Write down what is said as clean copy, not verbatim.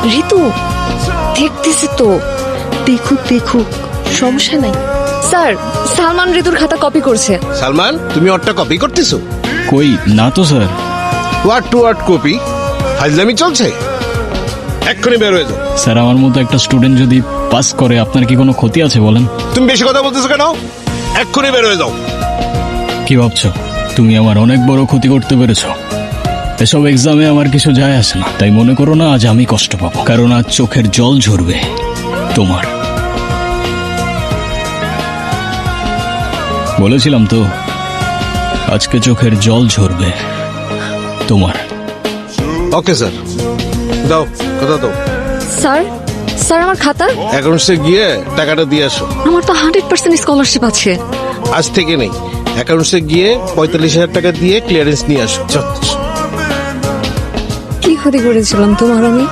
ঋতু দেখতেছি তো, দেখুক দেখুক, সমস্যা নাই। স্যার, সালমান ঋতুর খাতা কপি করছে। সালমান, তুমি ওরটা কপি করতেছো? কই না তো sir. Word to word copy? ফাইজলামি চলছে? এক্ষুনি বের হয়ে যাও। স্যার, আমার মতো একটা স্টুডেন্ট যদি পাস করে আপনার কি কোনো ক্ষতি আছে বলেন? তুমি বেশি কথা বলতেছো কেন? এক্ষুনি বের হয়ে যাও। কি ভাবছো তুমি আমার অনেক বড় ক্ষতি করতে পেরেছো? এসব এক্সামে আমার কিছু যায় আসে না, তাই মনে করো না আজ আমি কষ্ট পাবো, কারণ আজ চোখের জল ঝরবে তোমার। বলেছিলাম তো আজকে চোখের জল ঝরবে তোমার। ওকে স্যার, দাও কথা দাও। স্যার, স্যার আমার খাতা। অ্যাকাউন্টসে গিয়ে টাকাটা দিয়ে আসো। আমার তো 100% স্কলারশিপ আছে। আজ থেকে নেই, অ্যাকাউন্টসে গিয়ে 45,000 টাকা দিয়ে ক্লিয়ারেন্স নিয়ে আসো। কি ক্ষতি করেছিলাম তোমার আমি?